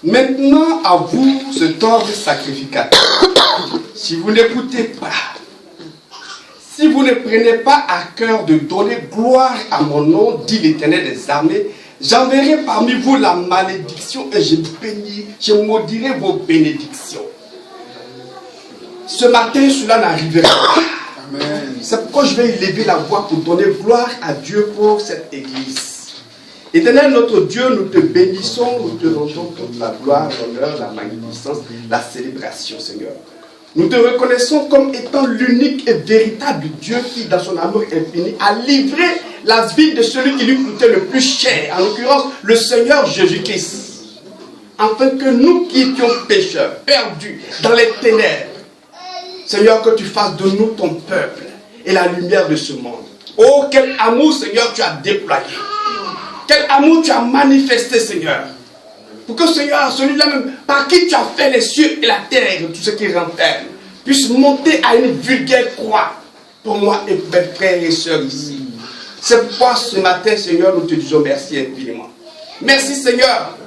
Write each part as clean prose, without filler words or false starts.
Maintenant, à vous ce temps sacrificateur. Si vous n'écoutez pas, si vous ne prenez pas à cœur de donner gloire à mon nom, dit l'Éternel des armées, j'enverrai parmi vous la malédiction et je maudirai vos bénédictions. Ce matin, cela n'arrivera pas. C'est pourquoi je vais élever la voix pour donner gloire à Dieu pour cette église. Éternel notre Dieu, nous te bénissons, nous te rendons toute la gloire, l'honneur, la magnificence, la célébration, Seigneur. Nous te reconnaissons comme étant l'unique et véritable Dieu qui, dans son amour infini, a livré la vie de celui qui lui coûtait le plus cher, en l'occurrence le Seigneur Jésus-Christ, afin que nous qui étions pécheurs, perdus dans les ténèbres, Seigneur, que tu fasses de nous ton peuple et la lumière de ce monde. Oh, quel amour, Seigneur, tu as déployé. Quel amour tu as manifesté, Seigneur. Pour que, Seigneur, celui-là même, par qui tu as fait les cieux et la terre, tout ce qui renferme, puisse monter à une vulgaire croix pour moi et pour mes frères et sœurs ici. C'est pourquoi ce matin, Seigneur, nous te disons merci infiniment. Merci, Seigneur,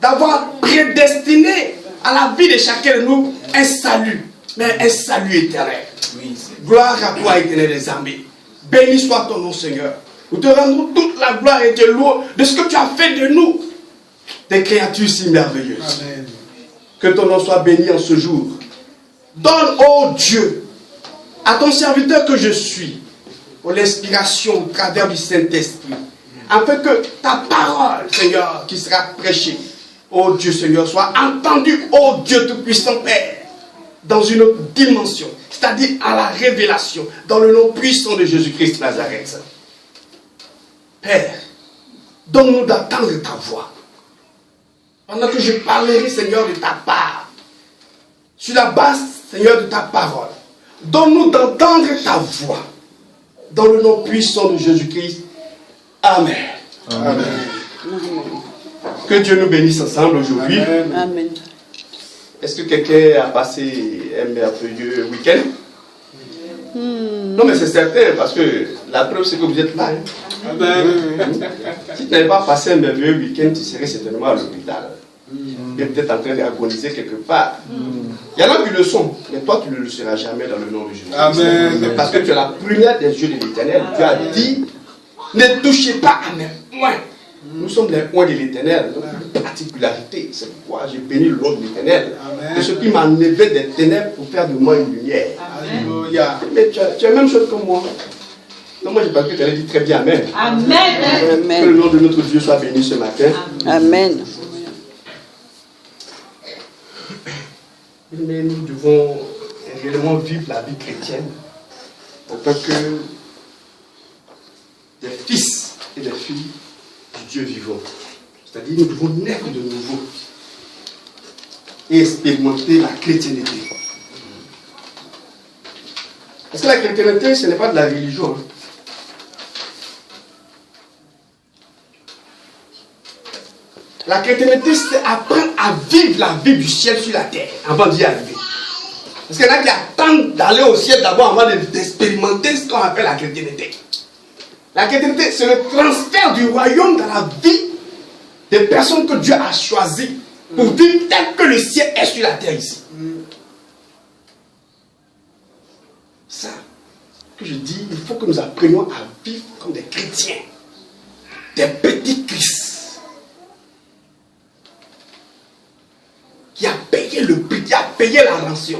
d'avoir prédestiné à la vie de chacun de nous un salut, mais un salut éternel. Gloire à toi, Éternel des armées. Béni soit ton nom, Seigneur. Nous te rendons toute la gloire et te louons de ce que tu as fait de nous, des créatures si merveilleuses. Amen. Que ton nom soit béni en ce jour. Donne, ô Dieu, à ton serviteur que je suis, pour l'inspiration au travers du Saint-Esprit, afin que ta parole, Seigneur, qui sera prêchée, ô Dieu, Seigneur, soit entendue, ô Dieu Tout-Puissant Père, dans une autre dimension, c'est-à-dire à la révélation, dans le nom puissant de Jésus-Christ Nazareth. Père, donne-nous d'entendre ta voix. Pendant que je parlerai, Seigneur, de ta part, sur la base, Seigneur, de ta parole, donne-nous d'entendre ta voix. Dans le nom puissant de Jésus-Christ. Amen. Amen. Que Dieu nous bénisse ensemble aujourd'hui. Amen. Est-ce que quelqu'un a passé un merveilleux week-end? Non, mais c'est certain, parce que la preuve, c'est que vous êtes là. Hein? Amen. Si tu n'avais pas passé un merveilleux week-end, tu serais certainement à l'hôpital. Et peut-être en train d'agoniser quelque part. Il y en a qui le sont, mais toi, tu ne le seras jamais dans le nom de Jésus. Amen. Parce que tu es la première des yeux de l'Éternel. Tu as dit, ne touchez pas à mes poings. Nous sommes les poings de l'Éternel. Une particularité, c'est pourquoi j'ai béni le nom de l'Éternel. C'est ce qui m'a enlevé des ténèbres pour faire de moi une lumière. Alléluia. Mais tu as la même chose que moi. Non, moi, j'ai pas cru que tu allais dire très bien Amen. Amen. Que le nom de notre Dieu soit béni ce matin. Amen. Mais nous devons réellement vivre la vie chrétienne en tant que des fils et des filles du Dieu vivant. C'est-à-dire nous devons naître de nouveau et expérimenter la chrétienté. Parce que la chrétienté, ce n'est pas de la religion. La chrétienté, c'est apprendre à vivre la vie du ciel sur la terre avant d'y arriver. Parce qu'il y en a qui attendent d'aller au ciel d'abord avant d'expérimenter ce qu'on appelle la chrétienté. La chrétienté, c'est le transfert du royaume dans la vie des personnes que Dieu a choisies pour vivre tel que le ciel est sur la terre ici. Ça que je dis, il faut que nous apprenions à vivre comme des chrétiens, des petits Christ. Qui a payé le prix, qui a payé la rançon.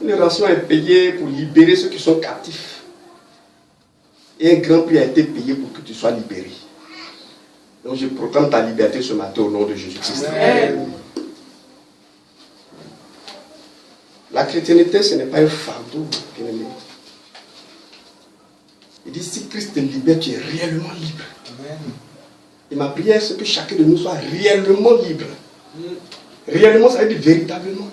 Une rançon est payée pour libérer ceux qui sont captifs. Et un grand prix a été payé pour que tu sois libéré. Donc je proclame ta liberté ce matin au nom de Jésus-Christ. La chrétienté, ce n'est pas un fardeau, bien-aimé. Il dit, si Christ te libère, tu es réellement libre. Amen. Et ma prière, c'est que chacun de nous soit réellement libre. Réellement, ça veut dire véritablement.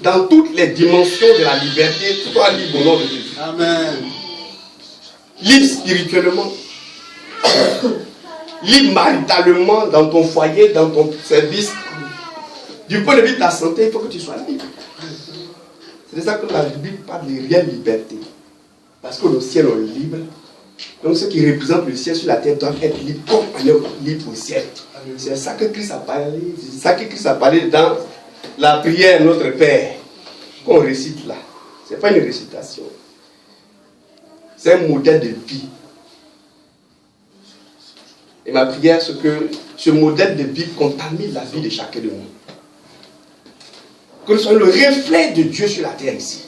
Dans toutes les dimensions de la liberté, sois libre au nom de Jésus. Amen. Libre spirituellement. Libre maritalement, dans ton foyer, dans ton service. Du point de vue de ta santé, il faut que tu sois libre. C'est ça que la Bible parle de réelle liberté. Parce que le ciel est libre Donc ceux qui représentent le ciel sur la terre doivent être libres comme on est libre au ciel. C'est ça que Christ a parlé. C'est ça que Christ a parlé dans la prière Notre Père qu'on récite là. Ce n'est pas une récitation. C'est un modèle de vie. Et ma prière, c'est que ce modèle de vie contamine la vie de chacun de nous. Que nous soyons le reflet de Dieu sur la terre ici.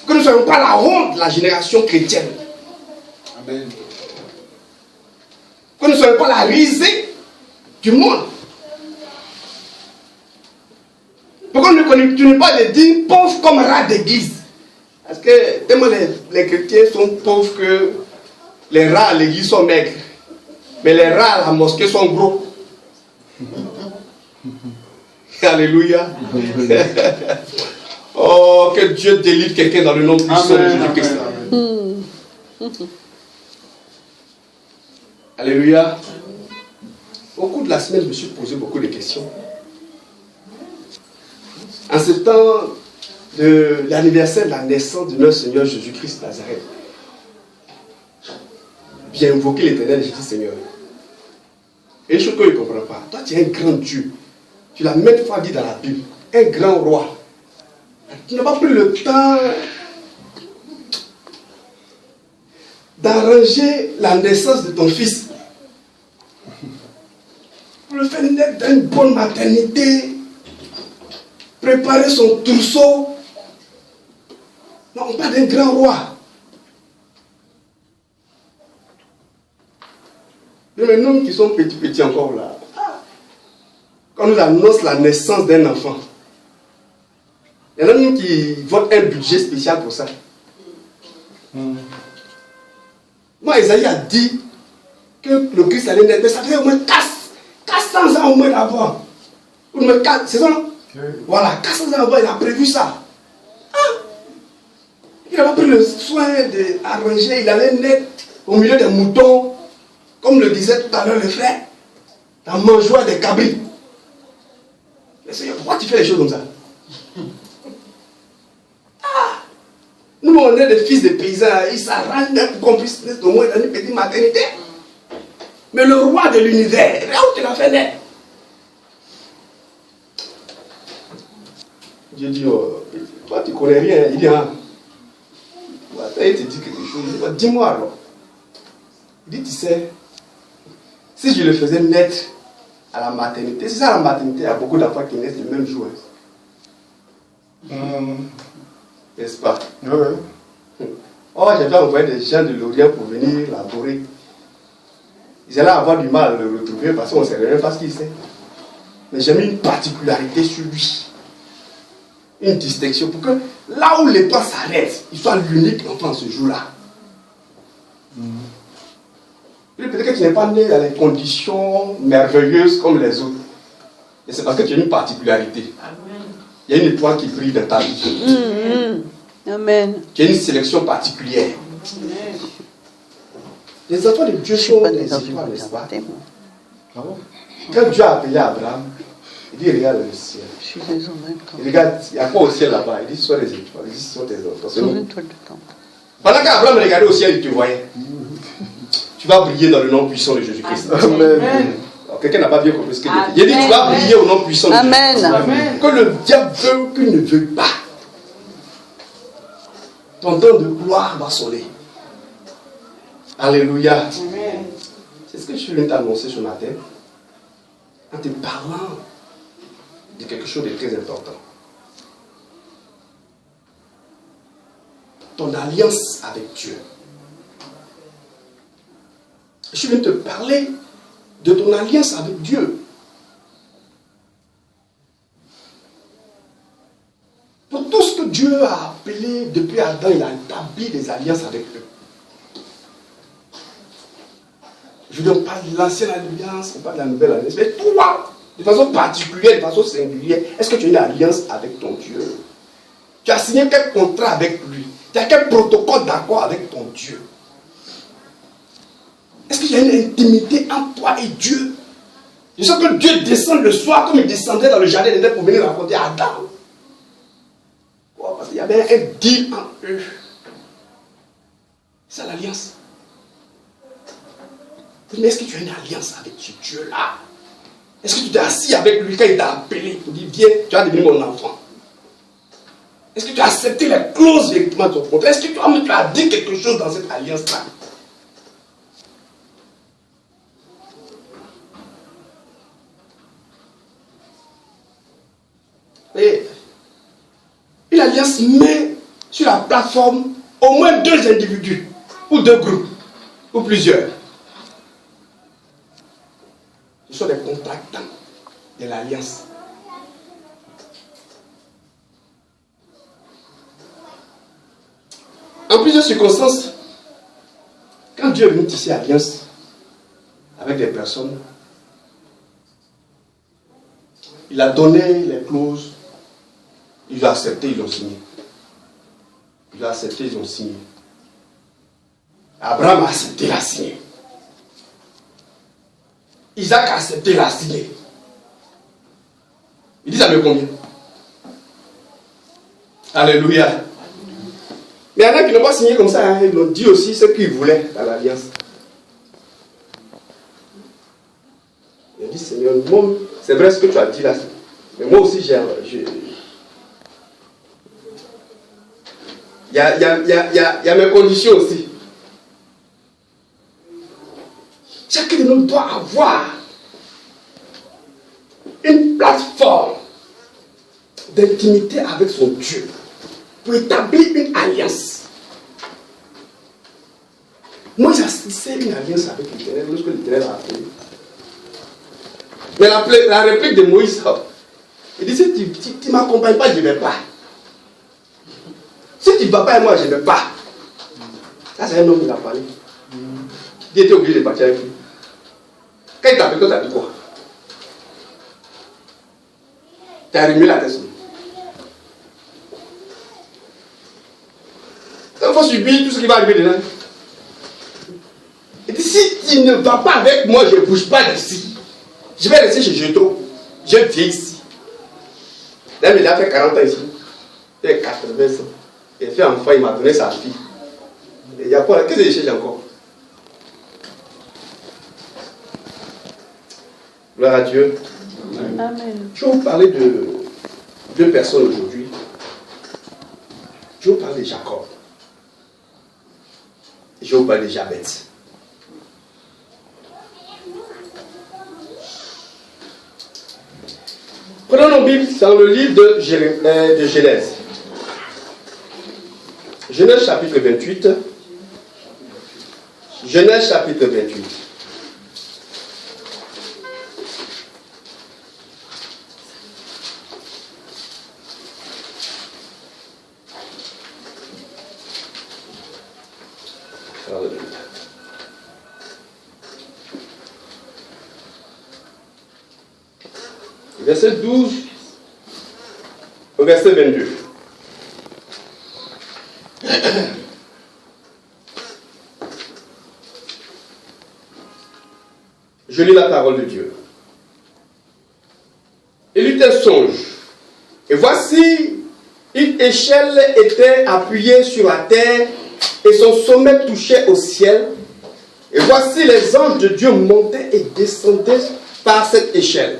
Que nous ne soyons pas la honte de la génération chrétienne. Amen. Que nous ne soyons pas la risée du monde. Pourquoi on ne continue pas de dire pauvres comme rats d'église? Parce que tellement les chrétiens sont pauvres que les rats à l'église sont maigres. Mais les rats à la mosquée sont gros. Alléluia. Oh, que Dieu délivre quelqu'un dans le nom puissant de Jésus-Christ. Alléluia. Au cours de la semaine, je me suis posé beaucoup de questions. En ce temps de l'anniversaire de la naissance de notre Seigneur Jésus-Christ de Nazareth, j'ai invoqué l'Éternel et j'ai dit Seigneur, et une chose que je ne comprends pas, toi tu es un grand Dieu, tu l'as maintes fois dit dans la Bible, un grand roi. Tu n'as pas pris le temps d'arranger la naissance de ton fils. Pour le faire naître dans une bonne maternité, préparer son trousseau. Non, on parle d'un grand roi. Mais nous qui sommes petits encore là, quand on nous annonce la naissance d'un enfant, il y en a nous qui votent un budget spécial pour ça. Moi, Isaïe a dit que le Christ allait naître, mais ça fait au moins 400 ans au moins d'abord. C'est ça, non? Voilà, 400 ans avant, il a prévu ça. Il n'a pas pris le soin d'arranger, il allait naître au milieu des moutons, comme le disait tout à l'heure le frère, dans le mangeoire des cabris. Mais Seigneur, pourquoi tu fais les choses comme ça? Nous, on est des fils de paysans, ils s'arrangent même pour qu'on puisse naître au moins dans une petite maternité. Mais le roi de l'univers, là où tu l'as fait naître. J'ai dit, oh, toi tu connais rien. Il dit, ah. Il te dit quelque chose. Il dit, dis-moi alors. Il dit, tu sais, si je le faisais naître à la maternité, c'est ça la maternité, il y a beaucoup d'enfants qui naissent le même jour. N'est-ce pas? Oui. Oh, j'avais envoyé des gens de l'Orient pour venir l'adorer. Ils allaient avoir du mal à le retrouver parce qu'on ne sait rien pas ce qu'il sait. Mais j'ai mis une particularité sur lui. Une distinction pour que là où les pas s'arrêtent, il soit l'unique enfant ce jour-là. Peut-être que tu n'es pas né dans les conditions merveilleuses comme les autres. Et c'est parce que tu as une particularité. Il y a une étoile qui brille dans ta vie. Amen. Tu as une sélection particulière. Les enfants de Dieu sont des étoiles, n'est-ce pas? Quand Dieu a appelé Abraham, il dit regarde le ciel. Il regarde, il y a quoi au ciel là-bas? Il dit ce sont des étoiles. Il dit ce sont tes enfants. Pendant qu'Abraham regardait au ciel, il te voyait. Tu vas briller dans le nom puissant de Jésus-Christ. Amen. Quelqu'un n'a pas bien compris ce qu'il dit. Il dit tu vas briller au nom puissant de Jésus-Christ. Amen. Que le diable veut qu'il ne veut pas. Ton temps de gloire va sonner. Alléluia. C'est ce que je viens t'annoncer ce matin. En te parlant de quelque chose de très important. Ton alliance avec Dieu. Je viens te parler de ton alliance avec Dieu. Pour tout ce que Dieu a appelé depuis Adam, il a établi des alliances avec eux. Je ne parle pas de l'ancienne alliance, on parle de la nouvelle alliance. Mais toi, de façon particulière, de façon singulière, est-ce que tu as une alliance avec ton Dieu? Tu as signé quel contrat avec lui? Tu as quel protocole d'accord avec ton Dieu? Est-ce qu'il y a une intimité entre toi et Dieu? Je sais que Dieu descend le soir comme il descendait dans le jardin d'Éden pour venir raconter à Adam. Oh, parce qu'il y avait un deal entre eux. C'est l'alliance. Mais est-ce que tu as une alliance avec ce Dieu-là? Est-ce que tu t'es assis avec lui quand il t'a appelé pour dire viens, tu vas devenir mon enfant? Est-ce que tu as accepté les clauses directement de ton contrat? Est-ce que tu as dit quelque chose dans cette alliance-là? Et une alliance met sur la plateforme au moins 2 individus, ou 2 groupes, ou plusieurs. Ce sont des contractants de l'alliance. En plusieurs circonstances, quand Dieu est venu tisser alliance avec des personnes, il a donné les clauses, il a accepté, ils ont signé. Il a accepté, ils ont signé. Abraham a accepté, il a signé. Isaac a accepté, il a signé. Il dit ça me convient. Alléluia. Mais il y en a qui n'ont pas signé comme ça, hein. Ils l'ont dit aussi ce qu'ils voulaient dans l'alliance. Il a dit, Seigneur, c'est vrai ce que tu as dit là. Mais moi aussi, il y a mes conditions aussi. Chacun de nous doit avoir une plateforme d'intimité avec son Dieu pour établir une alliance. Moïse a tissé une alliance avec l'Éternel lorsque l'Éternel a appelé. Mais la réplique de Moïse, il dit, si tu ne m'accompagnes pas, je ne vais pas. Si tu ne vas pas avec moi, je ne vais pas. Ça, c'est un homme qui a parlé. Il était obligé de partir avec lui. Quand il t'a appelé, toi, tu as dit quoi? Tu as remué la tête. Il faut subir tout ce qui va arriver dedans. Il dit, si tu ne vas pas avec moi, je ne bouge pas d'ici. Je vais rester chez Jetro. Je viens ici. Là, il a fait 40 ans ici. Il a 80 ans. Il a fait enfant, il m'a donné sa fille. Et il y a quoi? Qu'est-ce que je cherche encore? Gloire à Dieu. Amen. Je vais vous parler de 2 personnes aujourd'hui. Je vais vous parler de Jacob. Et je vais vous parler de Jabez. Prenons nos Bibles dans le livre de Genèse. Genèse chapitre 28. Genèse chapitre 28. Verset 12 au verset 22. Je lis la parole de Dieu. Il eut un songe. Et voici, une échelle était appuyée sur la terre et son sommet touchait au ciel. Et voici, les anges de Dieu montaient et descendaient par cette échelle.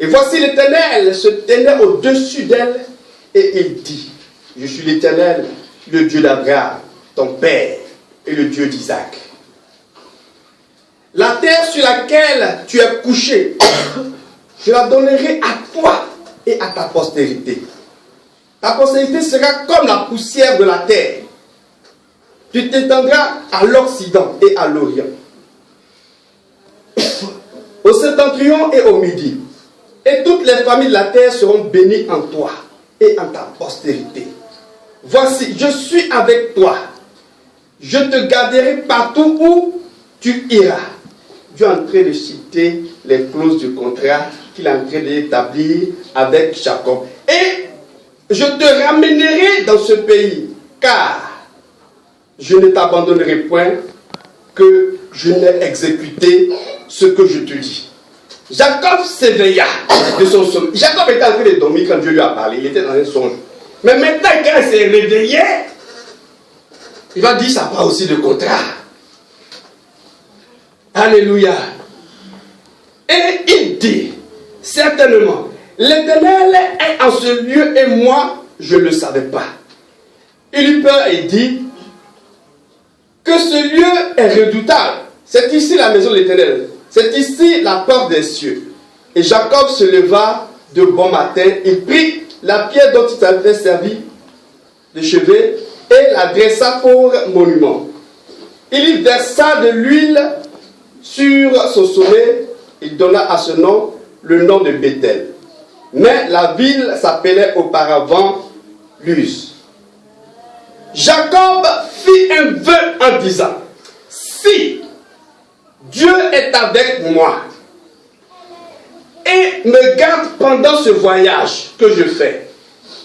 Et voici l'Éternel se tenait au-dessus d'elle et il dit, je suis l'Éternel, le Dieu d'Abraham, ton père, et le Dieu d'Isaac. La terre sur laquelle tu es couché, je la donnerai à toi et à ta postérité. Ta postérité sera comme la poussière de la terre. Tu t'étendras à l'Occident et à l'Orient, au septentrion et au midi. Et toutes les familles de la terre seront bénies en toi et en ta postérité. Voici, je suis avec toi. Je te garderai partout où tu iras. Dieu est en train de citer les clauses du contrat qu'il est en train d'établir avec Jacob. Et je te ramènerai dans ce pays, car je ne t'abandonnerai point que je n'ai exécuté ce que je te dis. Jacob s'éveilla de son sommeil. Jacob était en train de dormir quand Dieu lui a parlé. Il était dans un songe. Mais maintenant, quand il s'est réveillé, il va dire ça parle aussi de contrat. Alléluia. Et il dit, certainement, l'Éternel est en ce lieu et moi, je ne le savais pas. Il eut peur et dit que ce lieu est redoutable. C'est ici la maison de l'Éternel. C'est ici la porte des cieux. Et Jacob se leva de bon matin. Il prit la pierre dont il avait servi de chevet et la dressa pour monument. Il y versa de l'huile sur son sommet. Il donna à ce nom le nom de Bethel. Mais la ville s'appelait auparavant Luz. Jacob fit un vœu en disant, si Dieu est avec moi et me garde pendant ce voyage que je fais,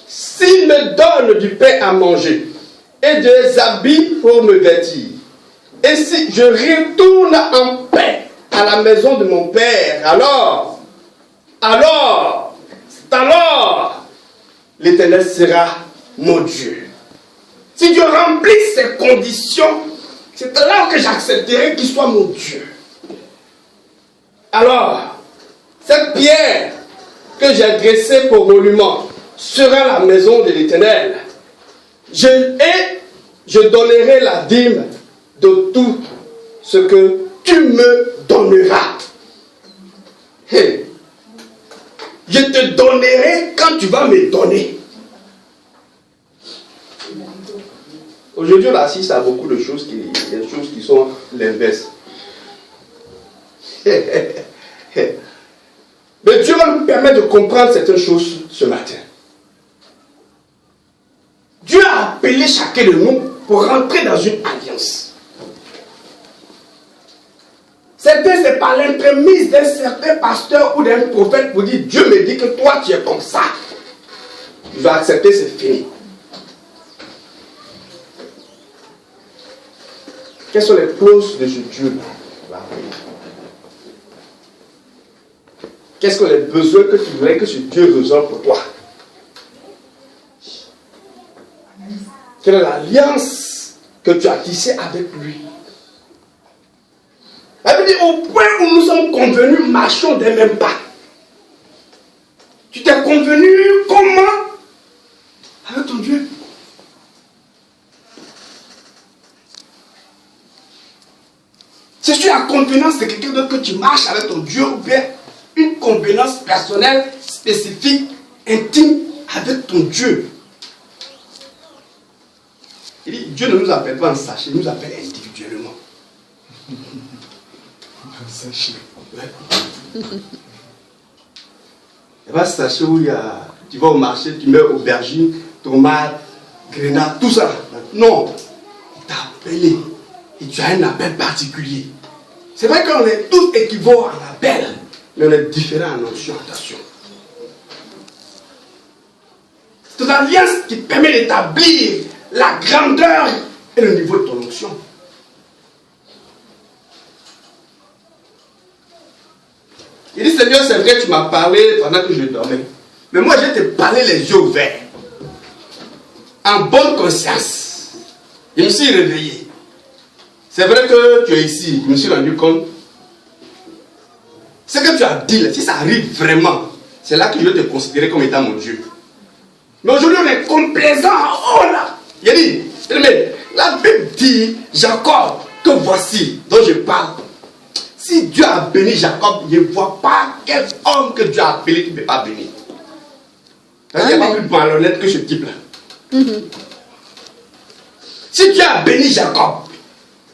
s'il me donne du pain à manger et des habits pour me vêtir, et si je retourne en paix à la maison de mon père, alors, l'Éternel sera mon Dieu. Si Dieu remplit ces conditions, c'est là que j'accepterai qu'il soit mon Dieu. Alors, cette pierre que j'ai dressée pour monument sera la maison de l'Éternel. Je donnerai la dîme de tout ce que tu me donneras. Hey. Je te donnerai quand tu vas me donner. Aujourd'hui, on assiste à beaucoup de choses qui sont l'inverse. Mais Dieu va nous permettre de comprendre certaines choses ce matin. Dieu a appelé chacun de nous pour rentrer dans une alliance. Certains, c'est par l'entremise d'un certain pasteur ou d'un prophète pour dire Dieu me dit que toi tu es comme ça. Tu vas accepter, c'est fini. Quelles sont les clauses de ce Dieu-là? Quels sont les besoins que tu voudrais que ce Dieu résolve pour toi? Quelle est l'alliance que tu as tissée avec lui? Ça veut dire au point où nous sommes convenus, marchons des mêmes pas. Tu t'es convenu comment? Avec ton Dieu. Si tu as convenance de quelqu'un d'autre que tu marches avec ton Dieu, ou bien une convenance personnelle, spécifique, intime avec ton Dieu. Il dit, Dieu ne nous appelle pas en sachet, il nous appelle individuellement. Sachet. Ouais. Il va se sachet où il y a, tu vas au marché, tu mets aubergine, tomate, grenade, tout ça. Non, il t'a appelé et tu as un appel particulier. C'est vrai qu'on est tous équivalents en appel, mais on est différents en onction. Attention. C'est une alliance qui permet d'établir la grandeur et le niveau de ton onction. Il dit, Seigneur, c'est vrai, tu m'as parlé pendant que je dormais. Mais moi, je t'ai parlé les yeux ouverts. En bonne conscience. Je me suis réveillé. C'est vrai que tu es ici. Je me suis rendu compte. Ce que tu as dit, là, si ça arrive vraiment, c'est là que je vais te considérer comme étant mon Dieu. Mais aujourd'hui, on est complaisant. Oh là! Il a dit, mais la Bible dit, Jacob, que voici, dont je parle. Si Dieu a béni Jacob, je ne vois pas quel homme que Dieu a appelé qui ne peut pas bénir. Il n'y a pas plus malhonnête que ce type-là. Si Dieu a béni Jacob,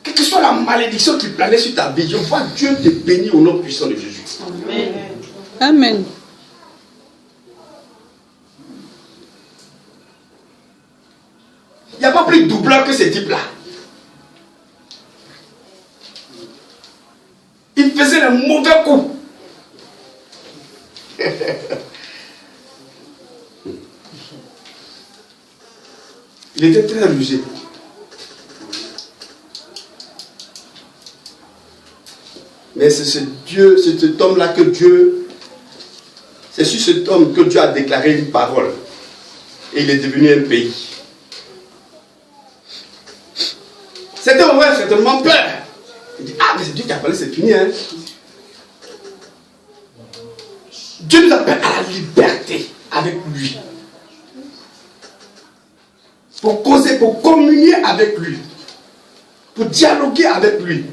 quelle que soit la malédiction qui planait sur ta vie, je vois Dieu te bénir au nom puissant de Jésus. Amen. Amen. Il n'y a pas plus doubleur que ce type-là. Il faisait les mauvais coups. Il était très rusé. Mais c'est cet homme-là que Dieu, c'est sur cet homme que Dieu a déclaré une parole. Et il est devenu un pays. Cet homme avait certainement peur. Il dit, ah, mais c'est Dieu qui a parlé, c'est fini. Hein? Dieu nous appelle à la liberté avec lui. Pour causer, pour communier avec lui. Pour dialoguer avec lui.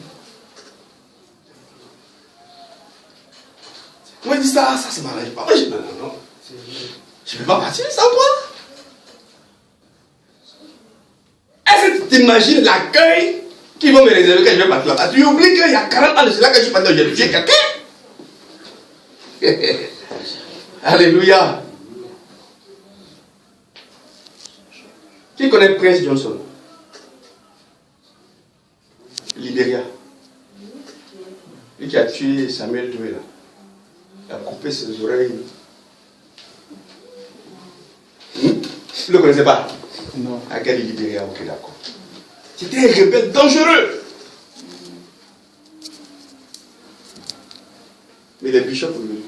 Moi, je dis ça m'arrange pas. Moi, je dis, non. Je ne vais pas partir sans toi. Est-ce que tu t'imagines l'accueil qu'ils vont me réserver quand je vais partir là-bas? Tu oublies qu'il y a 40 ans de cela que je suis parti, j'ai tué quelqu'un. Alléluia. Qui connaît Prince Johnson? Libéria. Lui qui a tué Samuel Doué là. Il a coupé ses oreilles. Vous ne le connaissez pas? Non. À quel Libéria? Ok, d'accord. C'était un rebelle dangereux. Mais les bishops, oui.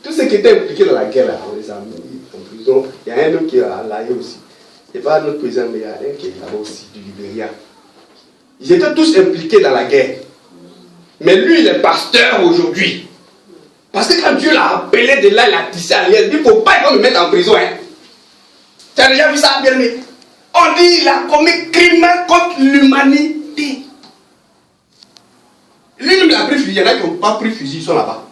Tous ceux qui étaient impliqués dans la guerre, là, on les a mis en prison. Il y a un homme qui est à l'Aïe aussi. Il n'y a pas notre président, mais il y a un qui est là-bas aussi, du Libéria. Ils étaient tous impliqués dans la guerre. Mais lui, il est pasteur aujourd'hui. Parce que quand Dieu l'a appelé de là, il a tissé à l'alliance. Il ne faut pas me mettre en prison. Hein. Tu as déjà vu ça, bien aimé? On dit qu'il a commis crime contre l'humanité. Lui-même, il a pris fusil. Il y en a qui n'ont pas pris fusil, ils sont là-bas.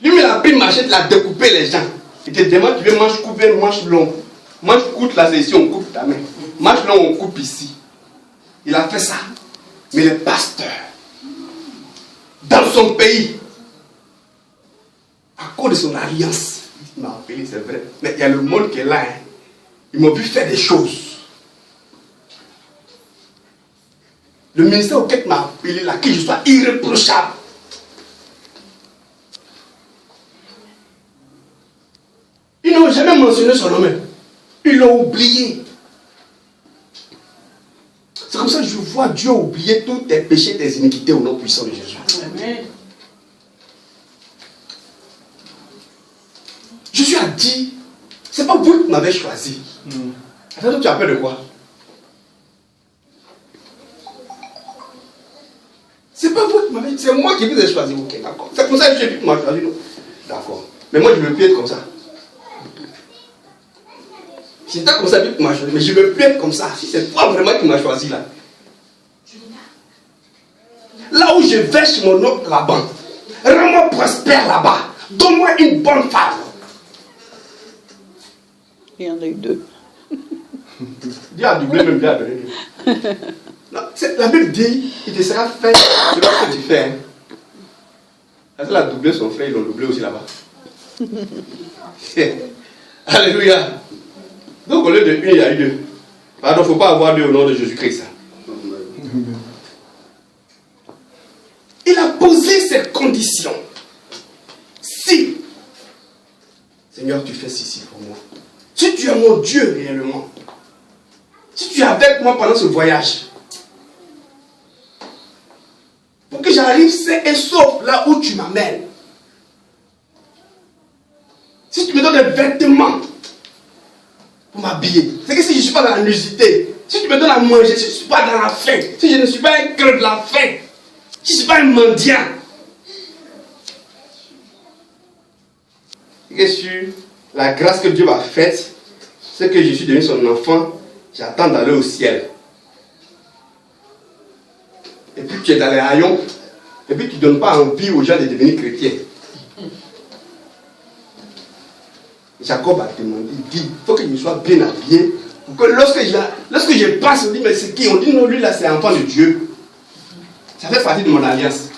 Lui-même, il a pris machette, il a découpé les gens. Il te demande, tu veux manche coupée, manche longue. Manche courte, là, c'est ici, on coupe ta main. Manche longue, on coupe ici. Il a fait ça. Mais le pasteur, dans son pays, à cause de son alliance, il m'a appelé, c'est vrai. Mais il y a le monde qui est là. Hein. Ils m'ont vu faire des choses. Le ministère auquel m'a appelé là, que je sois irréprochable. Ils n'ont jamais mentionné son nom. Ils l'ont oublié. C'est comme ça que je vois Dieu oublier tous tes péchés, tes iniquités au nom puissant de Jésus. Amen. Jésus a dit, c'est pas vous qui m'avez choisi. Attends, tu appelles de quoi? C'est pas vous qui m'avez choisi, c'est moi qui vous ai choisi. Ok, d'accord. C'est comme ça que Jésus m'a choisi. D'accord. Mais moi, je ne veux plus être comme ça. Si t'as comme ça, tu m'as choisi, mais je ne veux plus être comme ça. Si c'est toi vraiment qui m'as choisi là. Là où je verse mon nom là-bas, rends-moi prospère là-bas. Donne-moi une bonne femme. Il y en a eu 2. Dieu a doublé même, Dieu a donné. La Bible dit, il te sera fait selon ce que tu fais. Hein. Elle a doublé son frère, ils l'ont doublé aussi là-bas. Alléluia. Donc au lieu de 1, il y a eu 2. Pardon, il ne faut pas avoir 2 au nom de Jésus-Christ. Il a posé ces conditions. Si, Seigneur, tu fais ceci pour moi. Si tu es mon Dieu réellement. Si tu es avec moi pendant ce voyage. Pour que j'arrive sain et sauf là où tu m'amènes. Si tu me donnes des vêtements pour m'habiller. C'est que si je ne suis pas dans la nudité, si tu me donnes à manger, si je ne suis pas dans la faim, si je ne suis pas un creux de la faim, si je ne suis pas un mendiant. Et sur la grâce que Dieu m'a faite, c'est que je suis devenu son enfant, j'attends d'aller au ciel. Et puis tu es dans les haillons, et puis tu ne donnes pas envie aux gens de devenir chrétiens. Jacob a demandé, il dit, il faut que je sois bien habillé. Pour que lorsque je passe, on dit, mais c'est qui? On dit, non, lui là, c'est l'enfant de Dieu. Ça fait partie de mon alliance.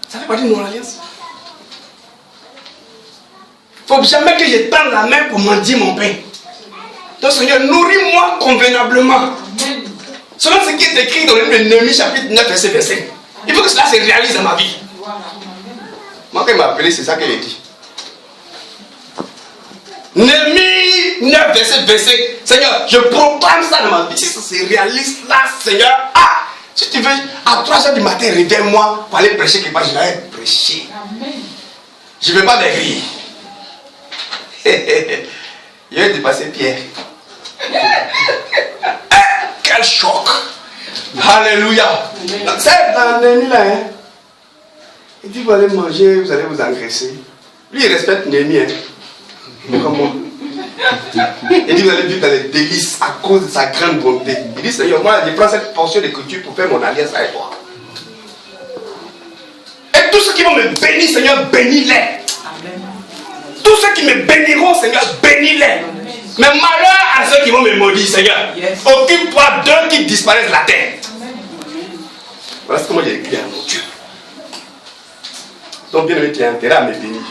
Ça fait partie de mon alliance. Il ne faut jamais que je tende la main pour mendier mon pain. Donc, Seigneur, nourris-moi convenablement. Selon ce qui est écrit dans le livre de Néhémie, chapitre 9, verset 25. Il faut que cela se réalise dans ma vie. Moi, quand il m'a appelé, c'est ça qu'il a dit. Néhémie 9, verset 25. Seigneur, je proclame ça dans ma vie. Si ça se réalise là, Seigneur, si tu veux, à 3h du matin, réveille-moi pour aller prêcher quelque part. Je vais prêcher. Je ne vais pas maigrir. Je vais dépasser Pierre. Quel choc! Alléluia! C'est dans Néhémie là, hein? Il dit, vous allez manger, vous allez vous engraisser. Lui, il respecte Néhémie, hein? Comme moi. Il dit, vous allez vivre dans les délices à cause de sa grande bonté. Il dit, Seigneur, moi, je prends cette portion d'écriture pour faire mon alliance avec toi. Et tous ceux qui vont me bénir, Seigneur, bénis-les. Tous ceux qui me béniront, Seigneur, bénis-les. Mais malheur à ceux qui vont me maudire, Seigneur. Occupe-toi d'eux qui disparaissent de la terre. Voilà ce que moi j'ai écrit à mon Dieu. Donc, bien aimé, tu as intérêt à me bénir.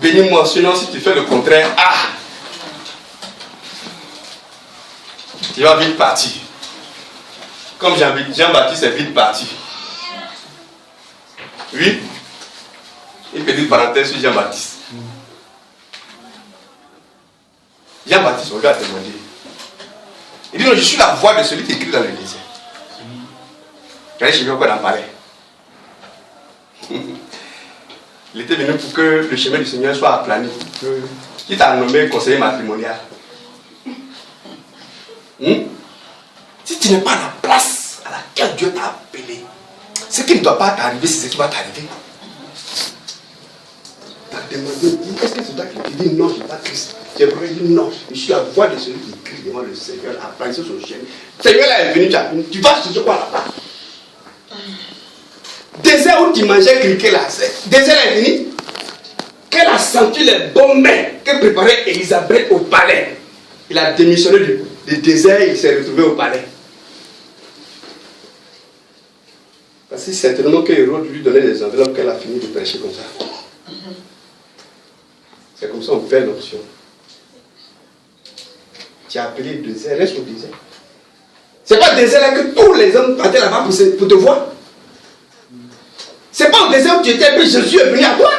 Bénis-moi, sinon, si tu fais le contraire, tu vas vite partir. Comme Jean-Baptiste est vite parti. Oui. Une petite parenthèse sur Jean-Baptiste. Jean-Baptiste, regarde témoigner. Il dit non, je suis la voix de celui qui écrit dans le désert. Je sais encore d'en parler. Il était venu pour que le chemin du Seigneur soit aplani. Qui t'a nommé conseiller matrimonial? Si tu n'es pas à la place à laquelle Dieu t'a appelé, ce qui ne doit pas t'arriver, c'est ce qui va t'arriver. Tu as demandé, est-ce que c'est toi qui te dis non, je ne suis pas Christ? J'ai dit non, je suis la voix de celui qui crie devant le Seigneur, apprendre sur son chemin. Le Seigneur là est venu, tu vas chercher quoi là-bas? Désert où tu mangeais criquet là, désert là est fini. Qu'elle a senti les bons mets que préparait Élisabeth au palais. Il a démissionné du désert, il s'est retrouvé au palais. Parce que certainement que Hérode lui donnait des enveloppes qu'elle a fini de prêcher comme ça. C'est comme ça qu'on perd l'option. Tu as appelé le désert, reste au désert. C'est pas le désert là que tous les hommes partaient là-bas pour te voir. C'est pas au désert où tu étais, mais Jésus est venu à toi.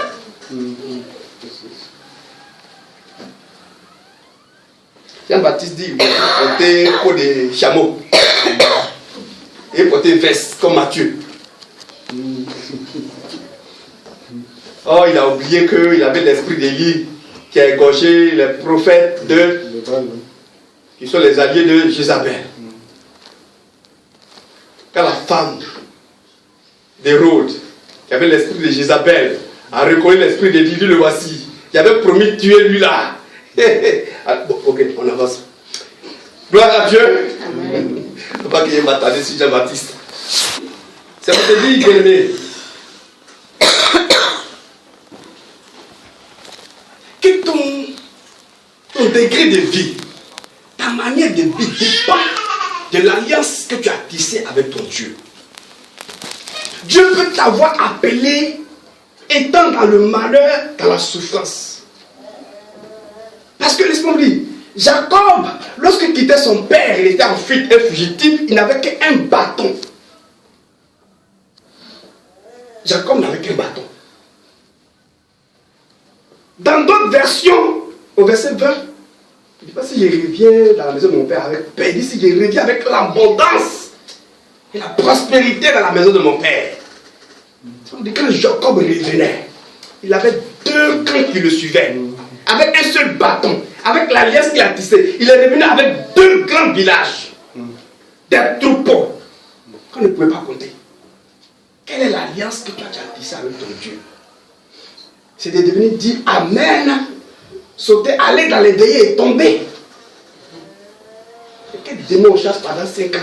Jean-Baptiste dit, porter peau de chameau et porter veste comme Matthieu. Oh, il a oublié qu'il avait l'esprit d'Élie qui a égorgé les prophètes qui sont les alliés de Jézabel. Quand la femme d'Hérode, qui avait l'esprit de Jézabel, a reconnu l'esprit d'Élie, le voici. Il avait promis de tuer lui là. Bon, ok, on avance. Gloire à Dieu. Il ne faut pas qu'il y ait m'attarder sur Jean-Baptiste. C'est pour te dire, bien aimé, que ton degré de vie, ta manière de vie dépend de l'alliance que tu as tissée avec ton Dieu. Dieu peut t'avoir appelé étant dans le malheur, dans la souffrance. Parce que, laisse-moi dire, Jacob, lorsqu'il quittait son père, il était en fuite, un fugitif, il n'avait qu'un bâton. Jacob n'avait qu'un bâton. Dans d'autres versions, au verset 20, il ne dit pas si je reviens dans la maison de mon père avec paix, il dit si je reviens avec l'abondance et la prospérité dans la maison de mon père. Quand Jacob revenait, il avait deux clans qui le suivaient, avec un seul bâton, avec l'alliance qu'il a tissée. Il est revenu avec deux grands villages, des troupeaux qu'on ne pouvait pas compter. Quelle est l'alliance que tu as déjà tissée avec ton Dieu? C'est de devenir dire Amen, sauter, aller dans les veillées et tomber. Quel démon chasse pendant 5 ans?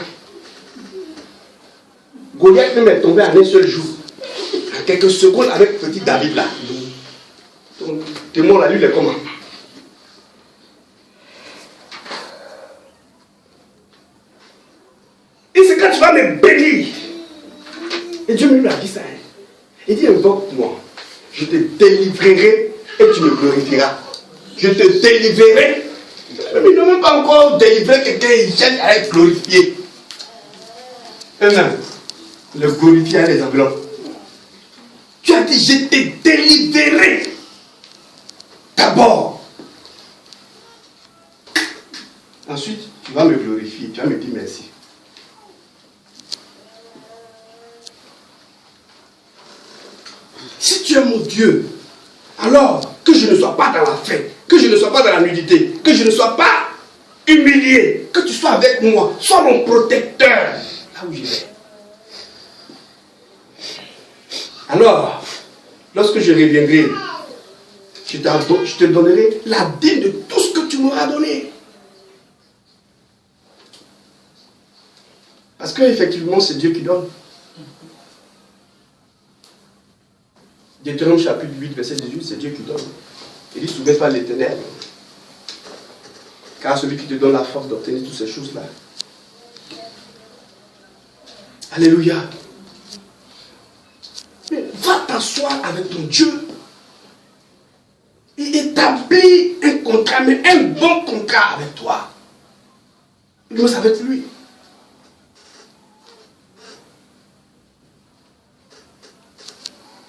Goliath même est tombé en un seul jour. En quelques secondes avec petit David là. Ton démon là, lui, il est comment? Et c'est quand tu vas me bénir. Et Dieu lui a dit ça. Il dit invoque-moi. Je te délivrerai et tu me glorifieras. Je te délivrerai. Mais il n'a même pas encore délivré quelqu'un, il cherche à être glorifié. Le glorifier les enveloppes. Tu as dit, je te délivrerai. D'abord. Ensuite, tu vas me glorifier, tu vas me dire merci. Si tu es mon Dieu, alors que je ne sois pas dans la faim, que je ne sois pas dans la nudité, que je ne sois pas humilié, que tu sois avec moi, sois mon protecteur, là où je vais. Alors, lorsque je reviendrai, je te donnerai la dîme de tout ce que tu m'auras donné. Parce qu'effectivement, c'est Dieu qui donne. Deutéronome chapitre 8, verset 18, c'est Dieu qui donne. Il dit, soumets pas l'Éternel. Car celui qui te donne la force d'obtenir toutes ces choses-là. Alléluia. Mais va t'asseoir avec ton Dieu. Il établit un contrat, mais un bon contrat avec toi. Il doit avec lui.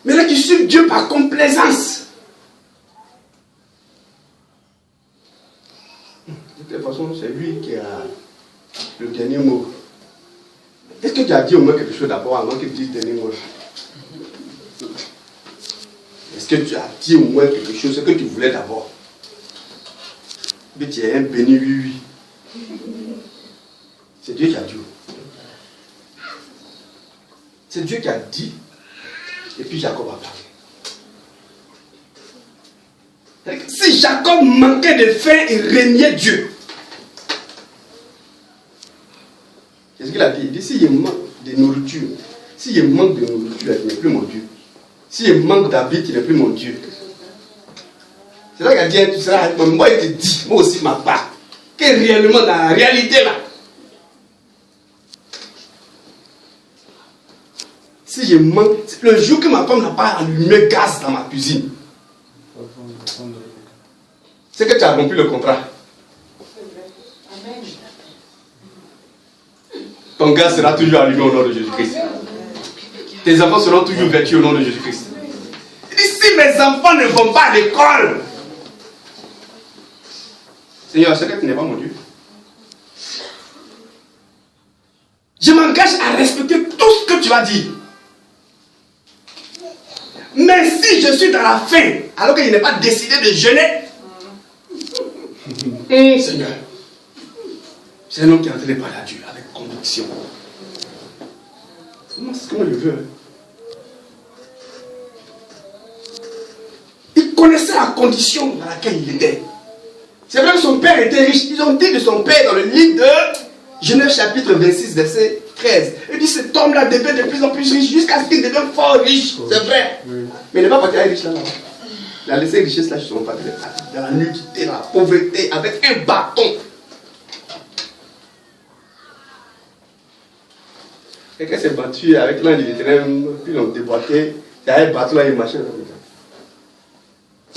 Mais là, tu suis Dieu par complaisance. De toute façon, c'est lui qui a le dernier mot. Est-ce que tu as dit au moins quelque chose d'abord avant qu'il dise le dernier mot? Est-ce que tu as dit au moins quelque chose, ce que tu voulais d'abord? Mais tu es un béni, oui. C'est Dieu qui a dit. C'est Dieu qui a dit. Et puis Jacob a parlé. Si Jacob manquait de faim, il régnait Dieu. C'est ce qu'il a dit. Il dit, s'il manque de nourriture, s'il manque de nourriture, il n'est plus mon Dieu. S'il manque d'habits, il n'est plus mon Dieu. C'est là qu'il a dit, tu seras avec moi. Moi, il te dit, moi aussi, ma part, que réellement, dans la réalité, là, si je manque, le jour que ma femme n'a pas allumé gaz dans ma cuisine, c'est que tu as rompu le contrat. Ton gaz sera toujours allumé au nom de Jésus-Christ. Tes enfants seront toujours vêtus au nom de Jésus-Christ. Si mes enfants ne vont pas à l'école, Seigneur, c'est que tu n'es pas mon Dieu. Je m'engage à respecter tout ce que tu as dit. Mais si je suis dans la faim, alors que je n'ai pas décidé de jeûner, Seigneur, c'est un homme qui est en train de parler à Dieu avec conviction. Moi, c'est ce que moi je veux. Il connaissait la condition dans laquelle il était. C'est vrai que son père était riche. Ils ont dit de son père dans le livre de Genèse chapitre 26, verset 13. Il dit cet homme-là devient de plus en plus riche jusqu'à ce qu'il devienne fort riche. C'est vrai. Oui. Mais il n'est pas parti à riche là-bas. Il a laissé la richesse là chez son père. Dans la nudité, dans la pauvreté, avec un bâton. Quelqu'un s'est battu avec l'un des terrains, puis l'ont déboîté. Il y a un bâton là, il marchait là.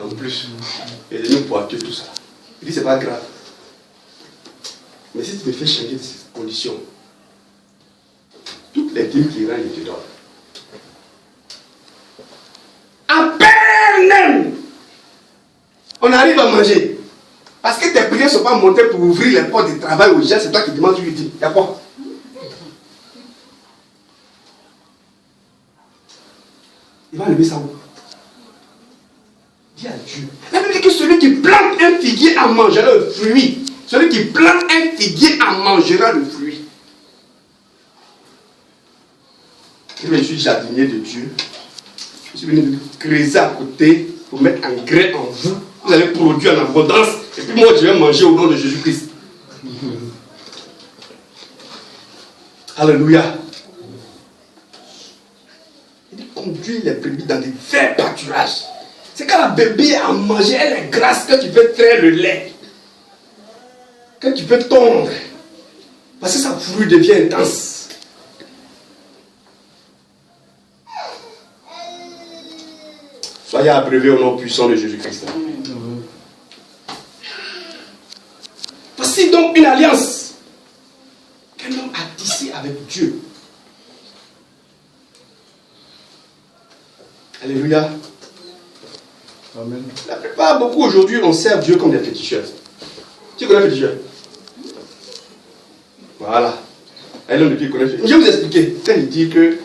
En plus, il est venu boiter tout ça. Il dit c'est pas grave. Mais si tu me fais changer de ces conditions, toutes les dîmes qui rentrent, je te donne. À peine même, on arrive à manger. Parce que tes prières ne sont pas montées pour ouvrir les portes du travail aux gens, c'est toi qui demandes, tu lui dis, il y a quoi? Il va lever sa main. Dis à Dieu. La Bible dit que celui qui plante un figuier en mangera le fruit. Celui qui plante un figuier en mangera le fruit. Je suis jardinier de Dieu. Je suis venu creuser à côté pour mettre un grain en vous. Vous allez produire en abondance. Et puis moi, je vais manger au nom de Jésus-Christ. Alléluia. Il dit conduire les brebis dans des verts pâturages. C'est quand la bébé a mangé, elle est grasse, que tu peux traire le lait. Que tu peux tondre. Parce que sa fourrure devient intense. Soyez abreuvés au nom puissant de Jésus-Christ. Voici donc une alliance qu'un homme a tissée avec Dieu. Alléluia. Amen. La plupart, beaucoup aujourd'hui, on sert Dieu comme des féticheurs. Tu connais les féticheurs? Voilà. Un homme de Dieu connaît. Je vais vous expliquer. Quand il dit que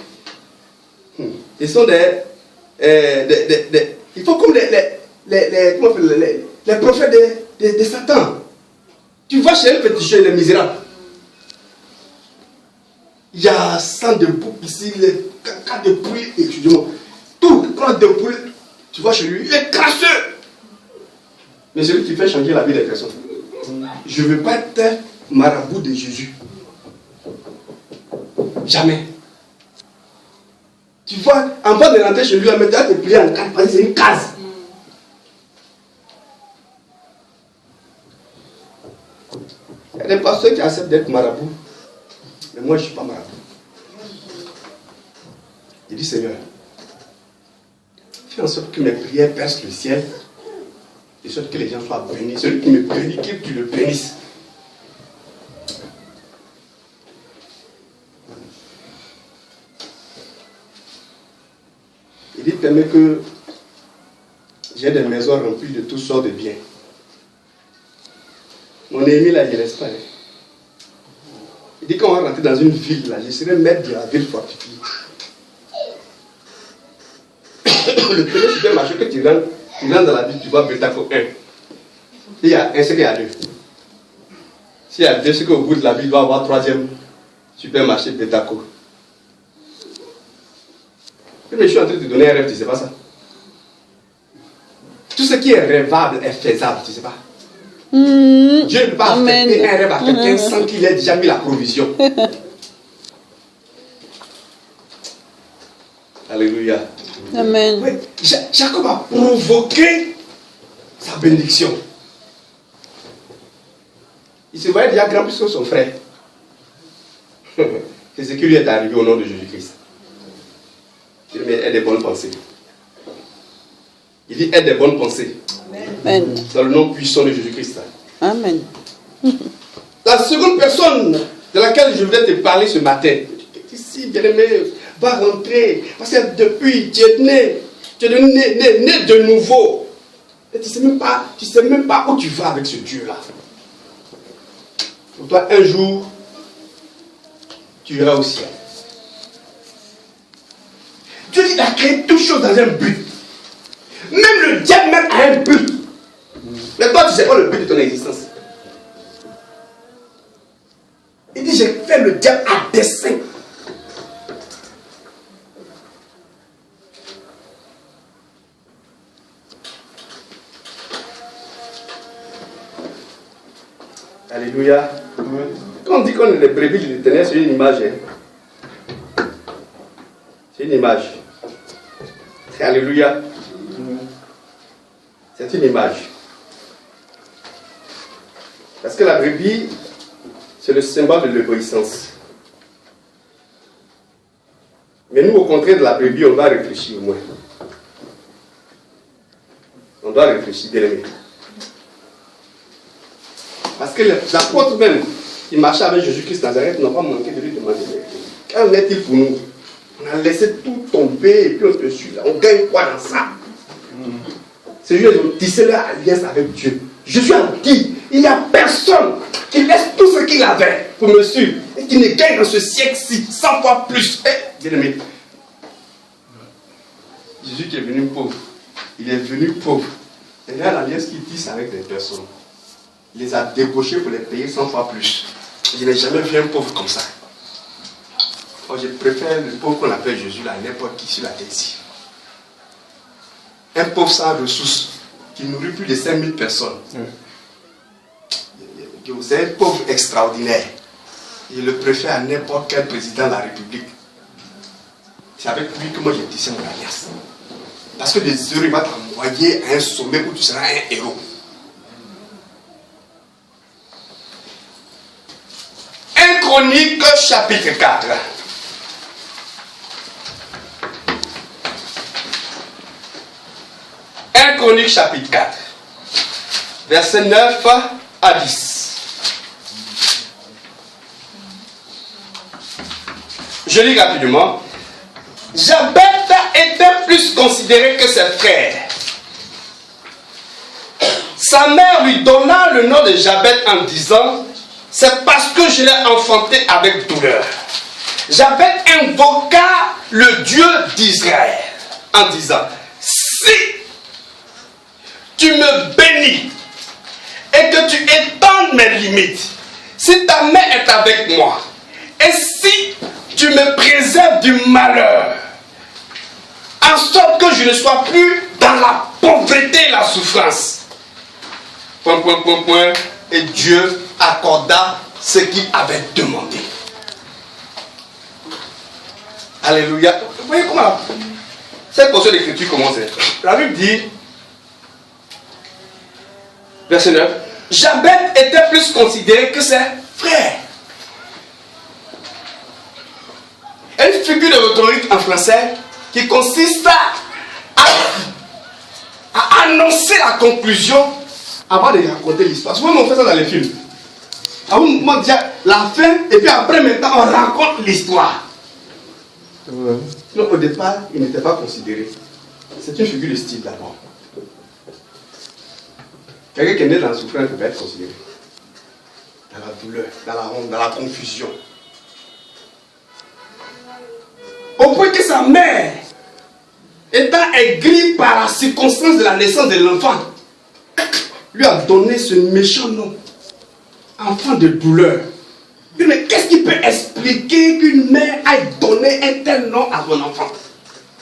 ils sont des il faut comme comment on appelle les prophètes de Satan. Tu vas chez un féticheur, il est misérable. Il y a sang de bouc ici, les caca de poulet, excusez-moi, tout, de poulet. Tu vas chez lui, il est crasseux. Mais celui qui fait changer la vie des personnes. Je ne veux pas être marabout de Jésus. Jamais. Tu vois, en bas de rentrer chez lui, la méthode est pliée en quatre, parce que c'est une case. Il y a des pasteurs qui acceptent d'être marabout. Mais moi, je ne suis pas marabout. Il dit, Seigneur, fais en sorte que mes prières percent le ciel, de sorte que les gens soient bénis. Celui qui me bénit, que tu le bénisses. Il dit, permet que j'ai des maisons remplies de toutes sortes de biens. Mon ami là, il ne laisse pas. Il dit, quand on va rentrer dans une ville, là, je serai maître de la ville fortifiée. Le premier supermarché que tu rentres dans la ville, tu vois Betaco 1. Il y a un, c'est qu'il y a deux. S'il y a deux, c'est qu'au bout de la ville, il va y avoir un troisième supermarché Betaco. Mais je suis en train de te donner un rêve, tu ne sais pas ça. Tout ce qui est rêvable est faisable, tu ne sais pas. Dieu ne peut pas faire un rêve à quelqu'un sans qu'il ait déjà mis la provision. Alléluia. Amen. Oui, Jacob a provoqué sa bénédiction. Il se voyait déjà grand plus que son frère. C'est ce qui lui est arrivé au nom de Jésus-Christ. Il dit, aie des bonnes pensées. Il dit, aie des bonnes pensées. Amen. Dans le nom puissant de Jésus-Christ. Amen. La seconde personne de laquelle je voudrais te parler ce matin. Ici, bien-aimé, va rentrer. Parce que depuis, tu es né de nouveau. Et tu ne sais même pas où tu vas avec ce Dieu-là. Pour toi, un jour, tu iras au ciel. Dieu dit qu'il a créé toutes choses dans un but. Même le diable même a un but. Mais toi, tu ne sais pas le but de ton existence. Il dit, j'ai fait le diable à dessein. Alléluia. Quand on dit qu'on est les brebis de l'Éternel, c'est une image. C'est une image. C'est Alléluia. C'est une image. Parce que la brebis, c'est le symbole de l'obéissance. Mais nous, au contraire de la brebis, on doit réfléchir au moins. On doit réfléchir, bien aimé. Parce que l'apôtre même, qui marchait avec Jésus-Christ Nazareth, n'a pas manqué de lui demander. Qu'en est-il pour nous? On a laissé tout tomber et puis on te suit là. On gagne quoi dans ça? C'est juste de tisser leur alliance avec Dieu. Jésus a dit, il n'y a personne qui laisse tout ce qu'il avait pour me suivre et qui ne gagne dans ce siècle-ci 100 fois plus. Bien aimé, Jésus qui est venu pauvre, il est venu pauvre. Et là, l'alliance qu'il tisse avec des personnes, il les a débauchés pour les payer 100 fois plus. Je n'ai jamais vu un pauvre comme ça. Oh, je préfère le pauvre qu'on appelle Jésus là, n'importe qui sur la terre ici. Un pauvre sans ressources qui nourrit plus de 5000 personnes. Vous êtes un pauvre extraordinaire. Je le préfère à n'importe quel président de la République. C'est avec lui que moi j'ai tissé mon alliance. Parce que des heures, il va t'envoyer à un sommet où tu seras un héros. Chronique chapitre 4. Chronique chapitre 4. Versets 9 à 10. Je lis rapidement. Jabet était plus considéré que ses frères. Sa mère lui donna le nom de Jabet en disant: c'est parce que je l'ai enfanté avec douleur. Jabet invoqua le Dieu d'Israël en disant: si tu me bénis et que tu étendes mes limites. Si ta main est avec moi, et si tu me préserves du malheur, en sorte que je ne sois plus dans la pauvreté et la souffrance. Et Dieu accorda ce qu'il avait demandé. Alléluia. Vous voyez comment cette portion d'écriture commence. La Bible dit, verset 9, Jabez était plus considéré que ses frères. Une figure de rhétorique en français qui consiste à annoncer la conclusion avant de raconter l'histoire. Souvent on fait ça dans les films. On montre déjà la fin et puis après maintenant on raconte l'histoire. Donc au départ, il n'était pas considéré. C'est une figure de style d'abord. Quelqu'un qui est né dans la souffrance peut être considéré. Dans la douleur, dans la honte, dans la confusion. Au point que sa mère, étant aigrie par la circonstance de la naissance de l'enfant, lui a donné ce méchant nom. Enfant de douleur. Mais qu'est-ce qui peut expliquer qu'une mère aille donner un tel nom à son enfant?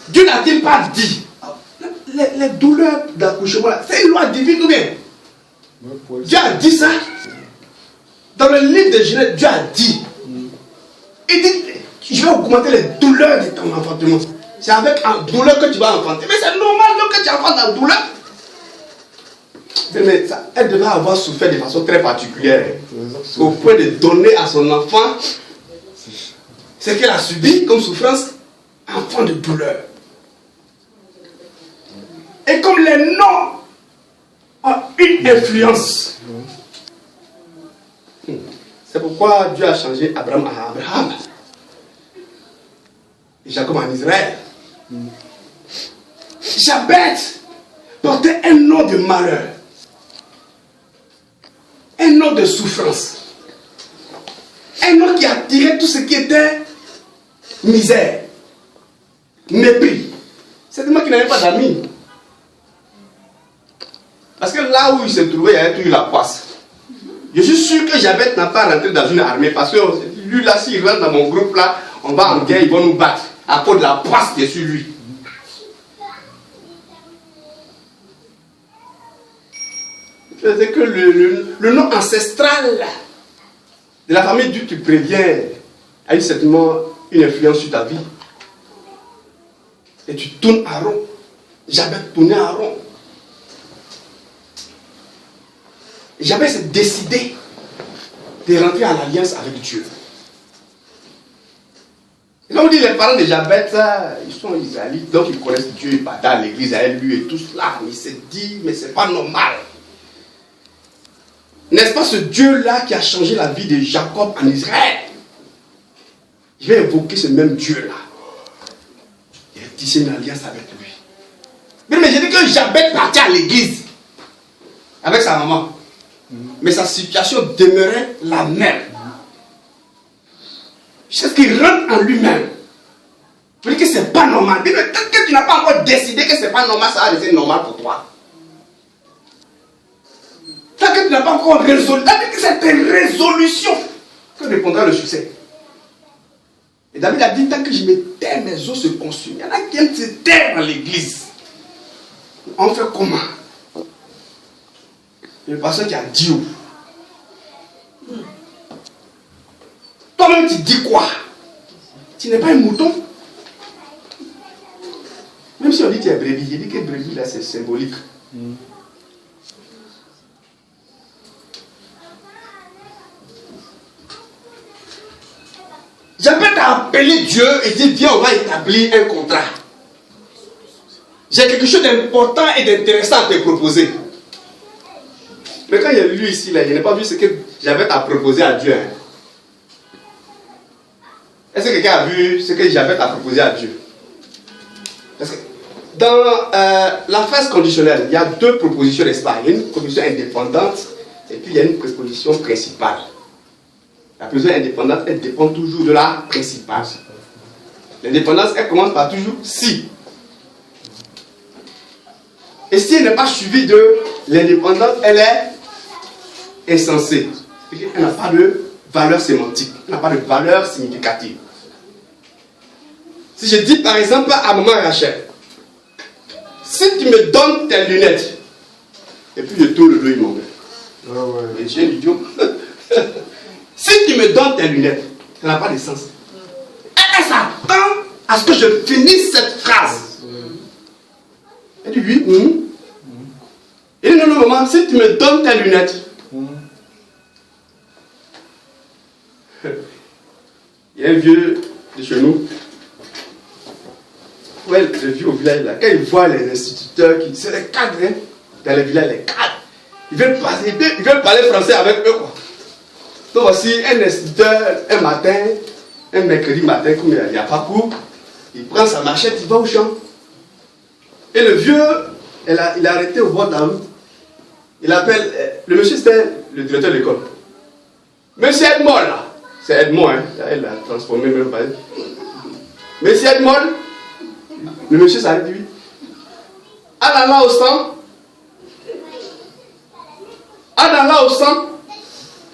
Dieu n'a-t-il pas dit? Les douleurs d'accouchement, c'est une loi divine ou bien? Dieu a dit ça. Dans le livre de Genèse, Dieu a dit. Il dit, je vais augmenter les douleurs de ton enfantement. C'est avec la douleur que tu vas enfanter. Mais c'est normal que tu enfantes la douleur. Mais ça, elle devait avoir souffert de façon très particulière. Au point de donner à son enfant ce qu'elle a subi comme souffrance, enfant de douleur. Et comme les noms ont une influence, c'est pourquoi Dieu a changé Abraham à Abraham et Jacob en Israël. Jabez portait un nom de malheur, un nom de souffrance, un nom qui attirait tout ce qui était misère, mépris. C'est tellement qu'il n'avait pas d'amis. Parce que là où il se trouvait, il y avait toujours la poisse. Je suis sûr que Jabez n'a pas rentré dans une armée parce que lui là, s'il rentre dans mon groupe là, on va en guerre, ils vont nous battre à cause de la poisse qui est sur lui. C'est que le nom ancestral de la famille d'où tu préviens a eu certainement une influence sur ta vie. Et tu tournes à rond. Jabez tournait à rond. Jabez s'est décidé de rentrer en alliance avec Dieu. Et comme on dit, les parents de Jabez, ils sont israélites, donc ils connaissent Dieu, ils partent à l'église avec lui et tout cela. Mais il s'est dit, mais c'est pas normal. N'est-ce pas ce Dieu-là qui a changé la vie de Jacob en Israël? Je vais évoquer ce même Dieu-là. Il a tissé une alliance avec lui. Mais j'ai dit que Jabez partait à l'église avec sa maman. Mais sa situation demeurait la même. C'est ce qu'il rentre en lui-même. Vous dites que c'est pas normal. Mais tant que tu n'as pas encore décidé que c'est pas normal, ça va rester normal pour toi. Tant que tu n'as pas encore résolu, tant que c'est une résolution que répondra le succès. Et David a dit, tant que je me tais, mes os se consument. Il y en a qui aiment se taire dans l'église. On fait comment? Le pasteur qui a dit, toi-même tu dis quoi? Tu n'es pas un mouton. Même si on dit que tu es brebis, j'ai dit que brebis là c'est symbolique. Jabez a appelé Dieu et dit, viens, on va établir un contrat. J'ai quelque chose d'important et d'intéressant à te proposer. Mais quand il y a lu ici, là, je n'ai pas vu ce que Jabez a proposé à Dieu. Hein. Est-ce que quelqu'un a vu ce que Jabez a proposé à Dieu? Parce que dans la phase conditionnelle, il y a deux propositions, n'est-ce pas? Il y a une proposition indépendante et puis il y a une proposition principale. La proposition indépendante, elle dépend toujours de la principale. L'indépendance, elle commence par toujours si. Et si elle n'est pas suivie de l'indépendance, elle est insensée. Elle n'a pas de valeur sémantique, elle n'a pas de valeur significative. Si je dis par exemple à maman Rachel, si tu me donnes tes lunettes, et puis je tourne le dos, il m'en met. Et j'ai un idiot. Si tu me donnes tes lunettes, ça n'a pas de sens. Elle s'attend à ce que je finisse cette phrase. Elle dit oui. Il dit non, maman, si tu me donnes tes lunettes. Il y a un vieux de chez nous. Ouais, le vieux au village là, quand il voit les instituteurs, c'est les cadres, hein, dans les villages, les cadres. Ils veulent parler français avec eux, quoi. Donc voici un instituteur, un matin, un mercredi matin, comme il n'y a pas cours, il prend sa machette, il va au champ. Et le vieux, il a arrêté au bord de la rue. Il appelle, le monsieur c'était le directeur de l'école. Monsieur Edmond là, c'est Edmond, hein, elle l'a transformé même pas. Monsieur Edmond, le monsieur s'arrête, lui. Anna au sang. Anna au sang.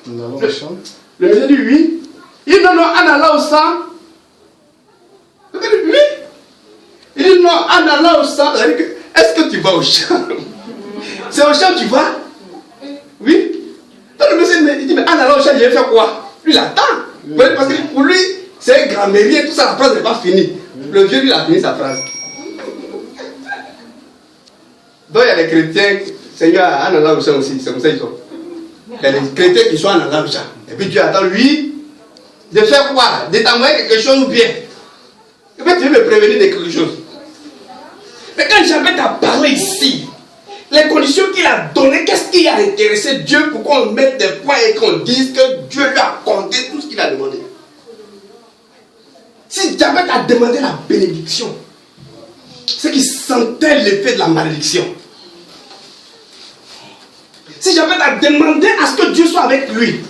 Le monsieur dit oui. Il dit non, Anna au sang. Le monsieur dit oui. Il dit non, Anna au sang. Est-ce que tu vas au champ? C'est au champ tu vas? Oui. Donc le monsieur il dit mais Anna au champ, je vais faire quoi? Lui il attend. Parce que pour lui, c'est un grammairien, tout ça, la phrase n'est pas finie. Le vieux lui il a fini sa phrase. Donc il y a les chrétiens, Seigneur, en allant au champ aussi, c'est comme ça qu'ils sont. Il y a les chrétiens qui sont en allant au champ. Et puis Dieu attend lui de faire quoi? De t'envoyer quelque chose ou bien? Et puis tu veux me prévenir de quelque chose. Mais quand j'avais à parler ici, les conditions qu'il a données, qu'est-ce qui a intéressé Dieu pour qu'on mette des points et qu'on dise que Dieu lui a accordé tout ce qu'il a demandé? Si j'avais à demander la bénédiction, c'est qu'il sentait l'effet de la malédiction. Si j'avais à demander à ce que Dieu soit avec lui,